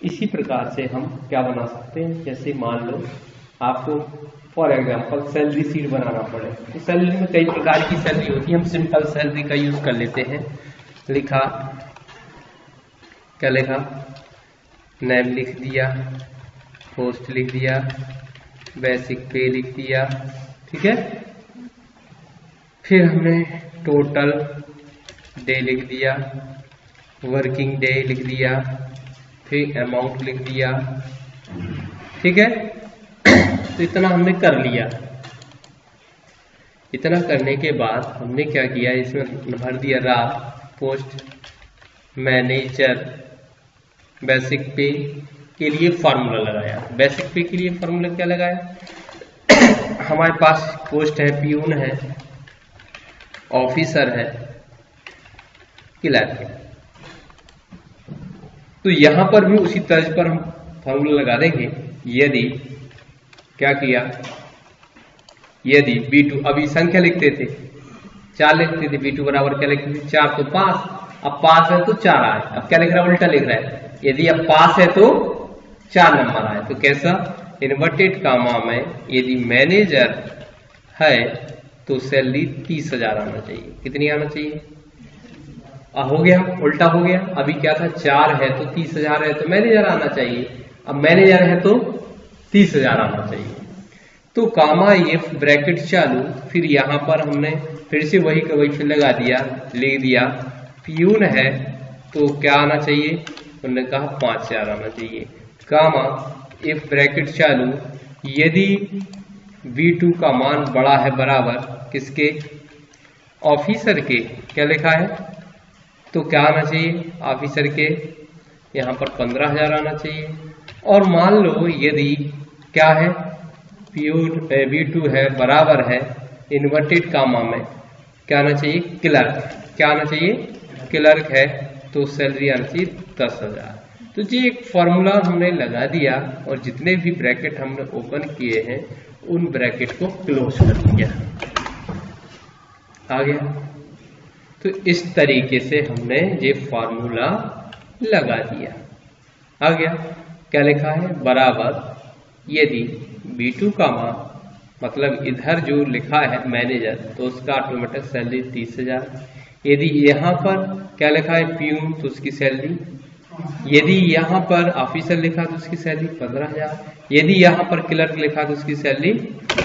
इसी प्रकार से हम क्या बना सकते हैं, जैसे मान लो आपको फॉर एग्जाम्पल सैलरी शीट बनाना पड़े, तो सैलरी में कई प्रकार की सैलरी होती है, हम सिंपल सैलरी का यूज कर लेते हैं। लिखा, क्या लिखा, नेम लिख दिया, पोस्ट लिख दिया, बेसिक पे लिख दिया, ठीक है। फिर हमने टोटल डे लिख दिया, वर्किंग डे लिख दिया, फिर अमाउंट लिख दिया, ठीक है। तो इतना हमने कर लिया। इतना करने के बाद हमने क्या किया, इसमें भर दिया रा पोस्ट मैनेजर बेसिक पे के लिए फार्मूला लगाया। बेसिक पे के लिए फार्मूला क्या लगाया, हमारे पास पोस्ट है, पियून है, ऑफिसर है, क्लर्क है। तो यहां पर भी उसी तर्ज पर हम फार्मूला लगा देंगे। यदि क्या किया, यदि B2, अभी संख्या लिखते थे 4 लिखते थे, B2 बराबर क्या लिखते थे 4, तो 5, अब 5 है तो 4 आए। अब क्या लिख रहा है, उल्टा लिख रहा है, यदि अब 5 है तो 4 नंबर आए। तो कैसा, इन्वर्टेड कामा में यदि मैनेजर है तो सैलरी 30,000 आना चाहिए। कितनी आना चाहिए, हो गया, उल्टा हो गया। अभी क्या था, 4 है तो 30,000 है तो मैनेजर आना चाहिए, अब मैनेजर है तो 30,000 आना चाहिए। तो कामा एफ ब्रैकेट चालू, फिर यहां पर हमने फिर से वही का वही फिर लगा दिया, लिख दिया पियून है तो क्या आना चाहिए, उन्होंने कहा 5,000 आना चाहिए। कामा एफ ब्रैकेट चालू, यदि B2 का मान बड़ा है बराबर किसके, ऑफिसर के, क्या लिखा है, तो क्या आना चाहिए, ऑफिसर के यहाँ पर 15,000 आना चाहिए। और मान लो यदि क्या है, B2 है बराबर है इन्वर्टेड कामा में क्या आना चाहिए, क्लर्क, क्या आना चाहिए, क्लर्क है तो सैलरी आना चाहिए 10,000। तो जी एक फॉर्मूला हमने लगा दिया और जितने भी ब्रैकेट हमने ओपन किए हैं उन ब्रैकेट को क्लोज कर दिया, आ गया। तो इस तरीके से हमने ये फॉर्मूला लगा दिया, आ गया। क्या लिखा है, बराबर यदि B2 का मान, मतलब इधर जो लिखा है मैनेजर, तो उसका ऑटोमेटिक सैलरी 30,000। यदि यहाँ पर क्या लिखा है पियून तो उसकी सैलरी, यदि यहाँ पर ऑफिसर लिखा तो उसकी सैलरी 15,000, यदि यहाँ पर क्लर्क लिखा तो उसकी सैलरी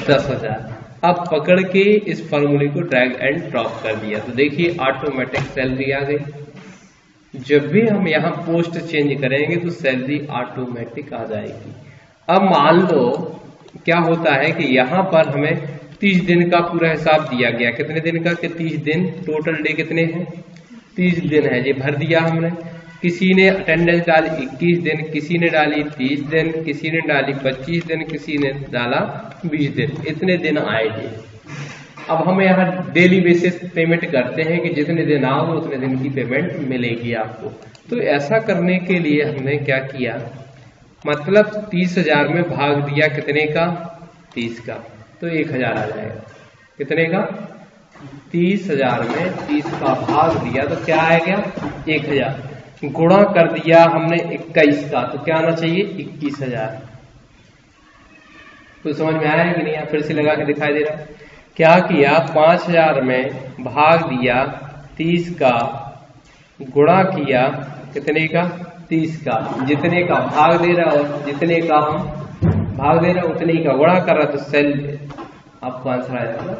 10,000। अब पकड़ के इस फॉर्मूले को ड्रैग एंड ड्रॉप कर दिया तो देखिए ऑटोमेटिक सैलरी आ गई। जब भी हम यहाँ पोस्ट चेंज करेंगे तो सैलरी ऑटोमेटिक आ जाएगी। अब मान लो क्या होता है कि यहाँ पर हमें 30 दिन का पूरा हिसाब दिया गया, कितने दिन का, कि 30 दिन, टोटल डे कितने हैं, 30 दिन है, ये भर दिया हमने। किसी ने अटेंडेंस डाली 21 दिन, किसी ने डाली 30 दिन, किसी ने डाली 25 दिन, किसी ने डाला 20 दिन, इतने दिन आएंगे। अब हम यहाँ डेली बेसिस पेमेंट करते हैं कि जितने दिन आओ उतने दिन की पेमेंट मिलेगी आपको। तो ऐसा करने के लिए हमने क्या किया, मतलब 30,000 में भाग दिया कितने का, 30 का, तो 1,000 आ जाएगा। कितने का, 30,000 में 30 का भाग दिया तो क्या आएगा, 1,000। गुणा कर दिया हमने 21 का तो क्या आना चाहिए, 21,000। तो समझ में आया कि नहीं, आप फिर से लगा के दिखाई दे रहा। क्या किया, 5,000 में भाग दिया 30 का, गुणा किया कितने का, 30 का, जितने का भाग दे रहा और जितने का हम भाग दे रहा उतने का गुणा कर रहा, तो सेल आपको आंसर आ जाएगा।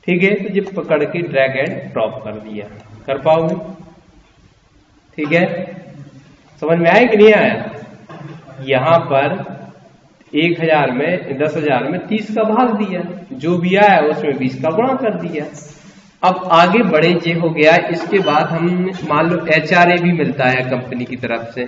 ठीक है, तो ये पकड़ के ड्रैग एंड ड्रॉप कर दिया, कर पाओगे, ठीक है। समझ में आया कि नहीं आया, यहां पर 1,000 में 10,000 में 30 का भाग दिया, जो भी आया उसमें 20 का गुणा कर दिया। अब आगे बढ़े ये हो गया। इसके बाद हम मान लो HRA भी मिलता है कंपनी की तरफ से,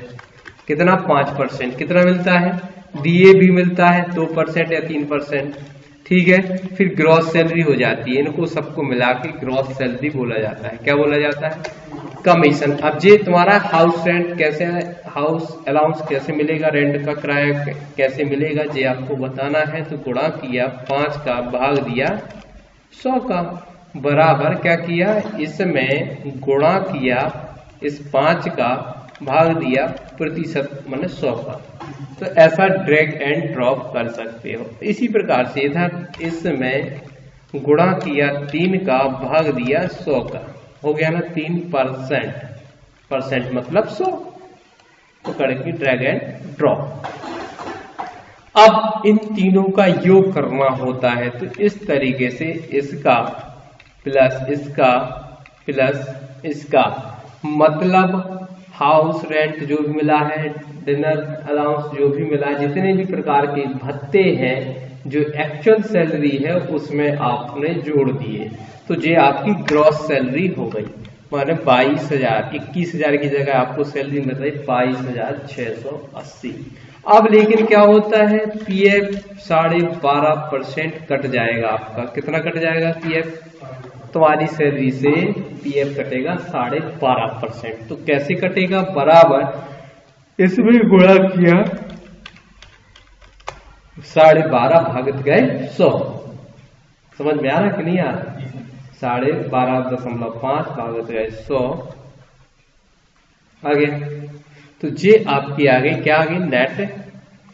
कितना 5%, कितना मिलता है, DA भी मिलता है 2% या 3%, ठीक है। फिर ग्रॉस सैलरी हो जाती है, इनको सबको मिला के ग्रॉस सैलरी बोला जाता है। क्या बोला जाता है, कमीशन। अब ये तुम्हारा हाउस रेंट कैसे है, हाउस अलाउंस कैसे मिलेगा, रेंट का किराया कैसे मिलेगा, ये आपको बताना है। तो गुणा किया 5 का, भाग दिया 100 का, बराबर क्या किया, इसमें गुणा किया इस 5 का भाग दिया प्रतिशत माने 100 का। तो ऐसा ड्रैग एंड ड्रॉप कर सकते हो। इसी प्रकार से इधर इसमें गुणा किया 3 का भाग दिया 100 का, हो गया ना 3%, परसेंट मतलब 100, तो करेंगे ड्रैग एंड ड्रॉप। अब इन तीनों का योग करना होता है, तो इस तरीके से इसका प्लस इसका प्लस इसका, मतलब हाउस रेंट जो भी मिला है, डिनर अलाउंस जो भी मिला है, जितने भी प्रकार के भत्ते हैं जो एक्चुअल सैलरी है उसमें आपने जोड़ दिए, तो ये आपकी ग्रॉस सैलरी हो गई। माने 22,000, 21,000 की जगह आपको सैलरी मिल रही 22,680। अब लेकिन क्या होता है, पीएफ 12.5% कट जाएगा आपका। कितना कट जाएगा पीएफ? तुम्हारी सैलरी से पीएफ कटेगा 12.5%। तो कैसे कटेगा? बराबर इसमें गुणा किया 12.5 भागत गए 100। समझ में आ रहा कि नहीं आ रहा? 12.5 भागत गए 100 आ गया। तो ये आपकी आ गई क्या आ गई? नेट।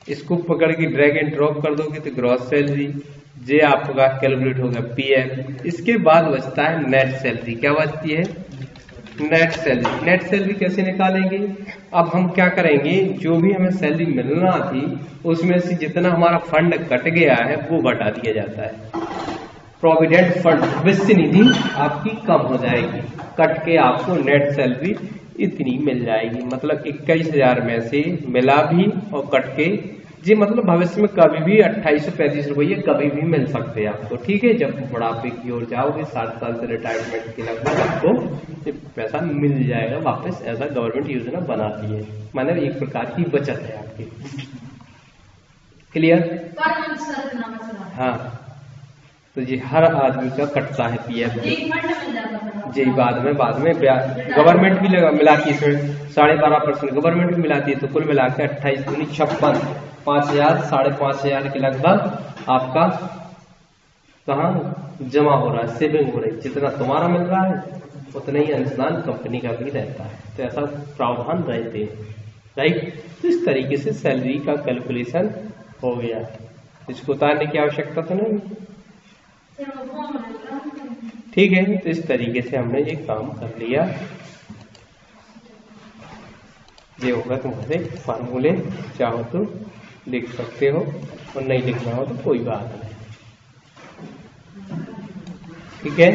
इसको पकड़ के ड्रैग एंड ड्रॉप कर दोगे तो ग्रॉस सैलरी, ये आपका कैलकुलेट होगा पीएफ। इसके बाद बचता है नेट सैलरी। क्या बचती है? Net salary. नेट सैलरी कैसे निकालेंगे? अब हम क्या करेंगे, जो भी हमें सैलरी मिलना थी उसमें से जितना हमारा फंड कट गया है वो घटा दिया जाता है। प्रोविडेंट फंड, भविष्य निधि आपकी कम हो जाएगी, कट के आपको नेट सैलरी इतनी मिल जाएगी। मतलब 21,000 में से मिला भी और कट के जी, मतलब भविष्य में कभी भी 2835 रुपये कभी भी मिल सकते हैं आपको। ठीक है, जब बुढ़ापे की ओर जाओगे 60 साल से रिटायरमेंट के लगभग आपको ये पैसा मिल जाएगा वापस। ऐसा गवर्नमेंट योजना बनाती है, माने एक प्रकार की बचत है आपकी। क्लियर? हाँ, तो जी हर आदमी का कटता है पीएफ जी। बाद में गवर्नमेंट भी मिलाती है इसमें 12.5% गवर्नमेंट भी मिलाती है, तो कुल मिला के 28 दूनी 56, 5,000 5,500 के लगभग आपका कहाँ जमा हो रहा है, सेविंग हो रही है। जितना तुम्हारा मिल रहा है उतना ही अंशदान कंपनी का भी रहता है। तो ऐसा प्रावधान रहते हैं, राइट। तो इस तरीके से सैलरी का कैलकुलेशन हो गया। इसको उतारने की आवश्यकता तो नहीं। ठीक है, तो इस तरीके से हमने ये काम कर लिया। ये होगा तुम्हारे फार्मूले, चाहो तो लिख सकते हो और नहीं लिखना हो तो कोई बात नहीं। ठीक है।